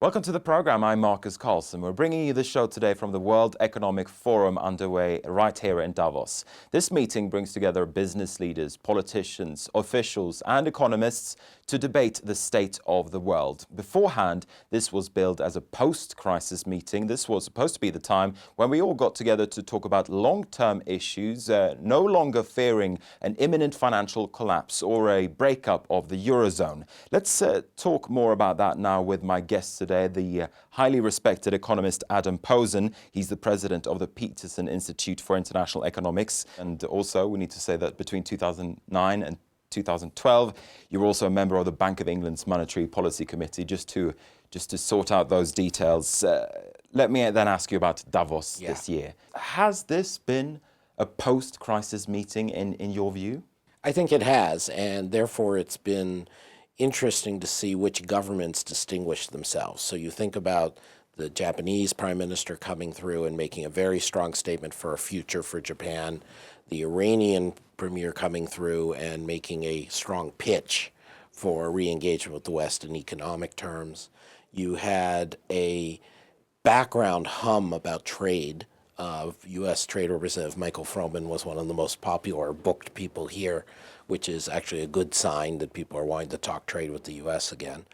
Welcome to the program. I'm Markus Karlsson. We're bringing you the show today from the World Economic Forum underway right here in Davos. This meeting brings together business leaders, politicians, officials and economists to debate the state of the world. Beforehand, this was billed as a post-crisis meeting. This was supposed to be the time when we all got together to talk about long-term issues, no longer fearing an imminent financial collapse or a breakup of the Eurozone. Let's talk more about that now with my guests today, the highly respected economist Adam Posen. He's the president of the Peterson Institute for International Economics. And also, we need to say that between 2009 and 2012, you're also a member of the Bank of England's Monetary Policy Committee, just to sort out those details. Let me then ask you about Davos this year. Has this been a post-crisis meeting in your view? I think it has, and therefore it's been interesting to see which governments distinguish themselves. So you think about the Japanese prime minister coming through and making a very strong statement for a future for Japan, the Iranian premier coming through and making a strong pitch for re-engagement with the West in economic terms. You had a background hum about trade of U.S. trade representative Michael Froman was one of the most popular booked people here, which is actually a good sign that people are wanting to talk trade with the U.S. again.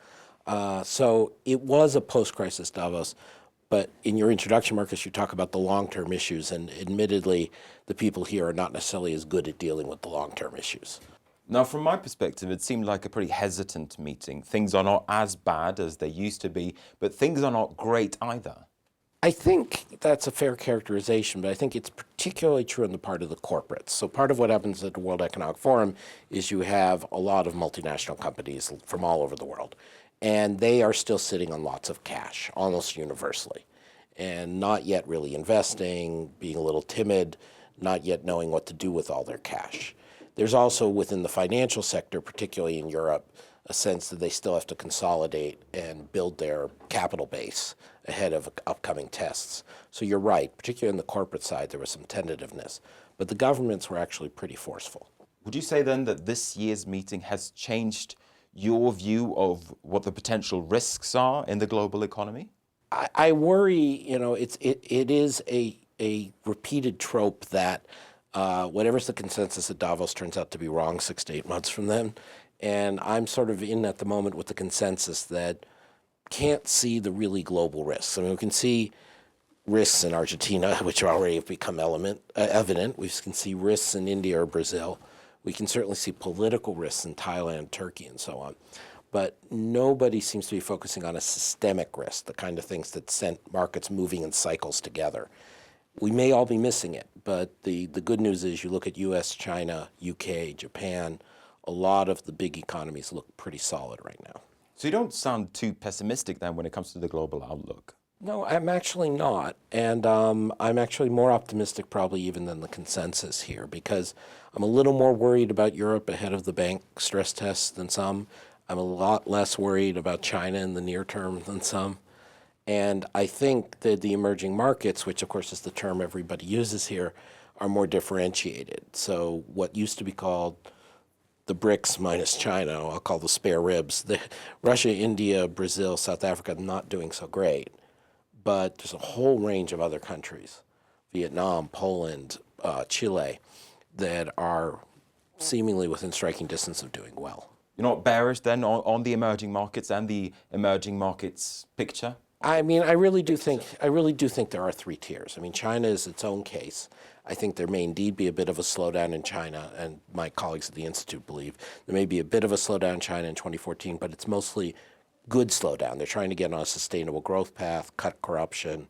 So it was a post-crisis Davos, but in your introduction, Marcus, you talk about the long-term issues, and admittedly, the people here are not necessarily as good at dealing with the long-term issues. Now, from my perspective, it seemed like a pretty hesitant meeting. Things are not as bad as they used to be, but things are not great either. I think that's a fair characterization, but I think it's particularly true on the part of the corporates. So part of what happens at the World Economic Forum is you have a lot of multinational companies from all over the world, and they are still sitting on lots of cash, almost universally, and not yet really investing, being a little timid, not yet knowing what to do with all their cash. There's also within the financial sector, particularly in Europe, a sense that they still have to consolidate and build their capital base ahead of upcoming tests. So you're right, particularly on the corporate side, there was some tentativeness, but the governments were actually pretty forceful. Would you say then that this year's meeting has changed your view of what the potential risks are in the global economy? I worry, it is a repeated trope that whatever's the consensus at Davos turns out to be wrong 6 to 8 months from then. And I'm sort of in at the moment with the consensus that can't see the really global risks. I mean, we can see risks in Argentina, which already have become evident. We can see risks in India or Brazil. We can certainly see political risks in Thailand, Turkey, and so on. But nobody seems to be focusing on a systemic risk, the kind of things that sent markets moving in cycles together. We may all be missing it, but the good news is you look at US, China, UK, Japan, a lot of the big economies look pretty solid right now. So you don't sound too pessimistic then when it comes to the global outlook. No, I'm actually not. And I'm actually more optimistic probably even than the consensus here, because I'm a little more worried about Europe ahead of the bank stress tests than some. I'm a lot less worried about China in the near term than some. And I think that the emerging markets, which of course is the term everybody uses here, are more differentiated. So what used to be called the BRICS minus China, I'll call the spare ribs, Russia, India, Brazil, South Africa, not doing so great. But there's a whole range of other countries, Vietnam, Poland, Chile, that are seemingly within striking distance of doing well. You're not bearish then on the emerging markets and the emerging markets picture? I mean, I really do think there are three tiers. I mean, China is its own case. I think there may indeed be a bit of a slowdown in China, and my colleagues at the Institute believe there may be a bit of a slowdown in China in 2014, but it's mostly good slowdown. They're trying to get on a sustainable growth path, cut corruption,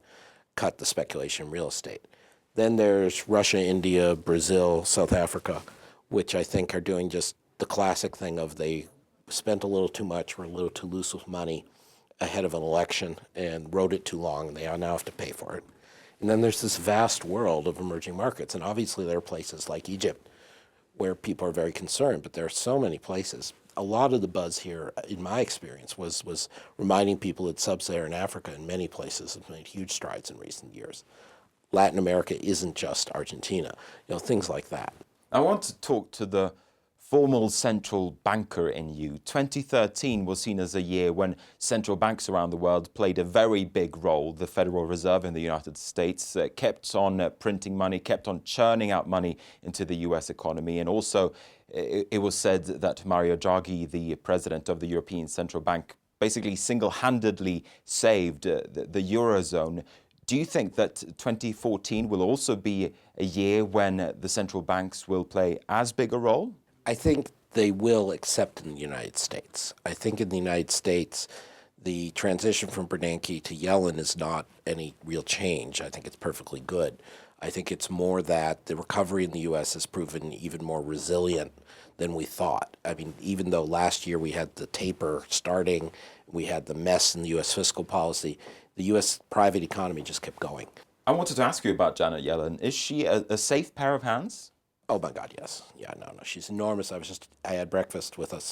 cut the speculation in real estate. Then there's Russia, India, Brazil, South Africa, which I think are doing just the classic thing of they spent a little too much, were a little too loose with money ahead of an election and wrote it too long, and they now have to pay for it. And then there's this vast world of emerging markets, and obviously there are places like Egypt where people are very concerned, but there are so many places. A lot of the buzz here, in my experience, was reminding people that sub-Saharan Africa in many places has made huge strides in recent years. Latin America isn't just Argentina, things like that. I want to talk to the formal central banker in you. 2013 was seen as a year when central banks around the world played a very big role. The Federal Reserve in the United States kept on printing money, kept on churning out money into the US economy. And also, it was said that Mario Draghi, the president of the European Central Bank, basically single-handedly saved the Eurozone. Do you think that 2014 will also be a year when the central banks will play as big a role? I think they will, except in the United States. I think in the United States, the transition from Bernanke to Yellen is not any real change. I think it's perfectly good. I think it's more that the recovery in the U.S. has proven even more resilient than we thought. I mean, even though last year we had the taper starting, we had the mess in the U.S. fiscal policy, the U.S. private economy just kept going. I wanted to ask you about Janet Yellen. Is she a safe pair of hands? Oh my God, yes. Yeah, no, she's enormous. I had breakfast with a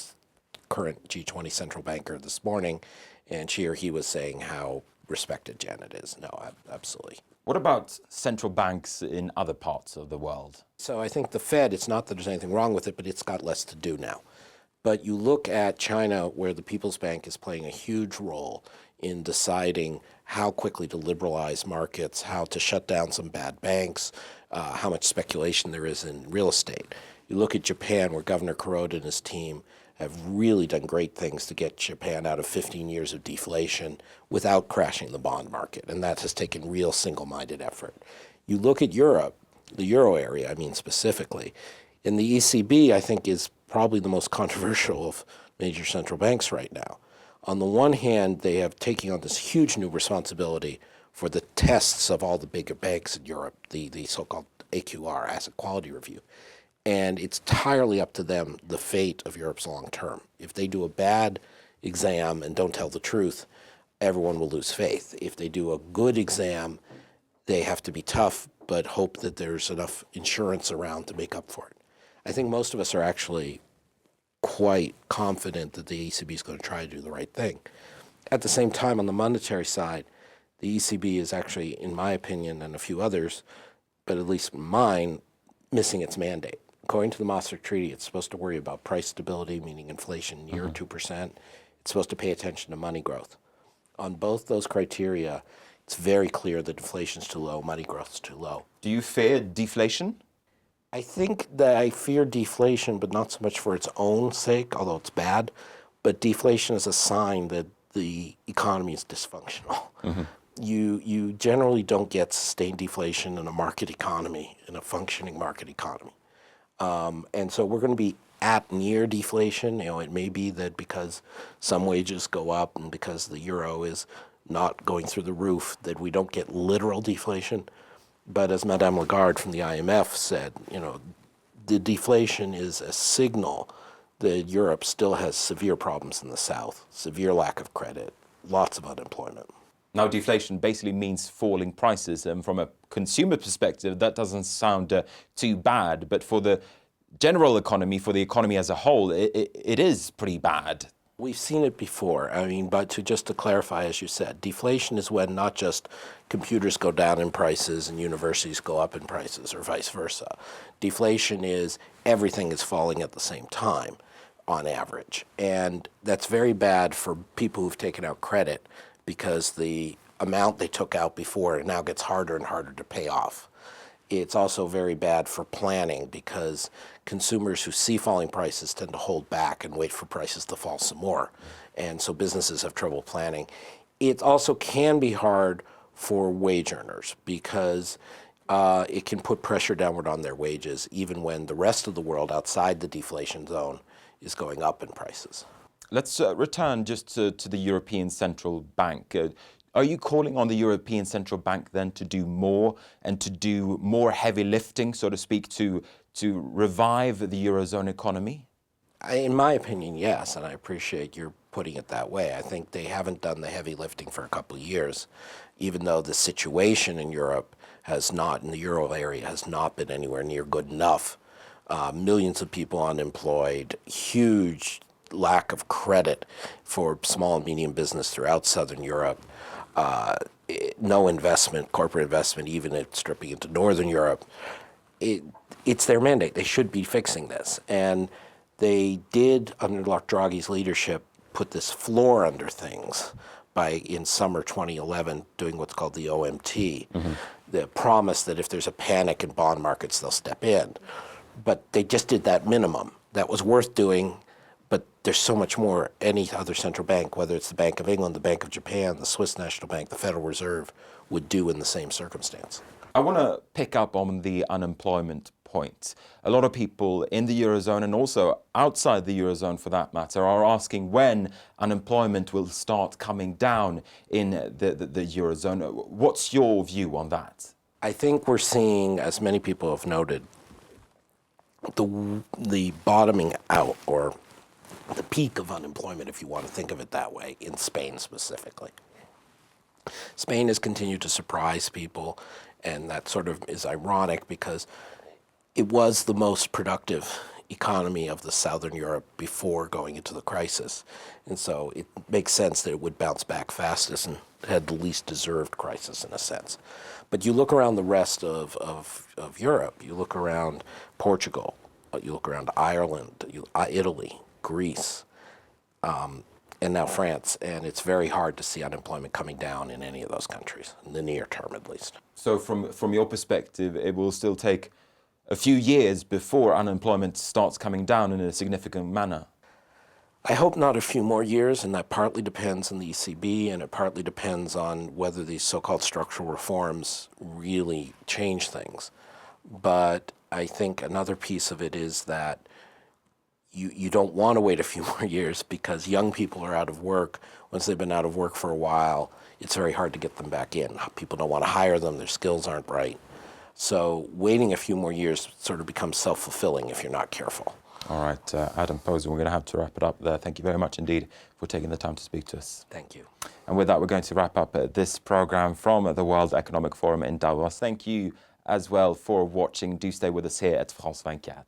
current G20 central banker this morning, and she or he was saying how respected Janet is. No, absolutely. What about central banks in other parts of the world? So I think the Fed, it's not that there's anything wrong with it, but it's got less to do now. But you look at China, where the People's Bank is playing a huge role in deciding how quickly to liberalize markets, how to shut down some bad banks, how much speculation there is in real estate. You look at Japan, where Governor Kuroda and his team have really done great things to get Japan out of 15 years of deflation without crashing the bond market, and that has taken real single-minded effort. You look at Europe, the euro area, I mean specifically, and the ECB, I think, is probably the most controversial of major central banks right now. On the one hand, they have taken on this huge new responsibility for the tests of all the bigger banks in Europe, the so-called AQR, Asset Quality Review. And it's entirely up to them, the fate of Europe's long term. If they do a bad exam and don't tell the truth, everyone will lose faith. If they do a good exam, they have to be tough, but hope that there's enough insurance around to make up for it. I think most of us are actually quite confident that the ECB is going to try to do the right thing. At the same time, on the monetary side, the ECB is actually, in my opinion, and a few others, but at least mine, missing its mandate. According to the Maastricht Treaty, it's supposed to worry about price stability, meaning inflation near 2%. It's supposed to pay attention to money growth. On both those criteria, it's very clear that inflation is too low, money growth is too low. Do you fear deflation? I think that I fear deflation, but not so much for its own sake, although it's bad, but deflation is a sign that the economy is dysfunctional. You generally don't get sustained deflation in a market economy, in a functioning market economy. And so we're going to be at near deflation. It may be that because some wages go up and because the euro is not going through the roof, that we don't get literal deflation. But as Madame Lagarde from the IMF said, the deflation is a signal that Europe still has severe problems in the south, severe lack of credit, lots of unemployment. Now, deflation basically means falling prices. And from a consumer perspective, that doesn't sound too bad. But for the general economy, for the economy as a whole, it is pretty bad. We've seen it before. But just to clarify, as you said, deflation is when not just computers go down in prices and universities go up in prices or vice versa. Deflation is everything is falling at the same time on average. And that's very bad for people who've taken out credit because the amount they took out before now gets harder and harder to pay off. It's also very bad for planning because consumers who see falling prices tend to hold back and wait for prices to fall some more. And so businesses have trouble planning. It also can be hard for wage earners because it can put pressure downward on their wages even when the rest of the world outside the deflation zone is going up in prices. Let's return just to the European Central Bank. Are you calling on the European Central Bank then to do more and to do more heavy lifting, so to speak, to revive the Eurozone economy? In my opinion, yes, and I appreciate your putting it that way. I think they haven't done the heavy lifting for a couple of years, even though the situation in Europe has not, in the euro area, has not been anywhere near good enough. Millions of people unemployed, huge lack of credit for small and medium business throughout Southern Europe. No investment, corporate investment, even at stripping into Northern Europe. It's their mandate. They should be fixing this. And They did, under Draghi's leadership, put this floor under things by, in summer 2011, doing what's called the OMT. The promise that if there's a panic in bond markets, they'll step in. But they just did that minimum. That was worth doing, but there's so much more any other central bank, whether it's the Bank of England, the Bank of Japan, the Swiss National Bank, the Federal Reserve, would do in the same circumstance. I want to pick up on the unemployment point. A lot of people in the Eurozone and also outside the Eurozone for that matter are asking when unemployment will start coming down in the Eurozone. What's your view on that? I think we're seeing, as many people have noted, the bottoming out, or the peak of unemployment, if you want to think of it that way, in Spain specifically. Spain has continued to surprise people, and that sort of is ironic because it was the most productive economy of the Southern Europe before going into the crisis. And so it makes sense that it would bounce back fastest and had the least deserved crisis in a sense. But you look around the rest of Europe, you look around Portugal, you look around Ireland, Italy, Greece, and now France, and it's very hard to see unemployment coming down in any of those countries, in the near term at least. So from your perspective, it will still take a few years before unemployment starts coming down in a significant manner? I hope not a few more years, and that partly depends on the ECB, and it partly depends on whether these so-called structural reforms really change things. But I think another piece of it is that you don't want to wait a few more years because young people are out of work. Once they've been out of work for a while, it's very hard to get them back in. People don't want to hire them, their skills aren't right. So waiting a few more years sort of becomes self-fulfilling if you're not careful. All right, Adam Posen, we're going to have to wrap it up there. Thank you very much indeed for taking the time to speak to us. Thank you. And with that, we're going to wrap up this program from the World Economic Forum in Davos. Thank you as well for watching. Do stay with us here at France 24.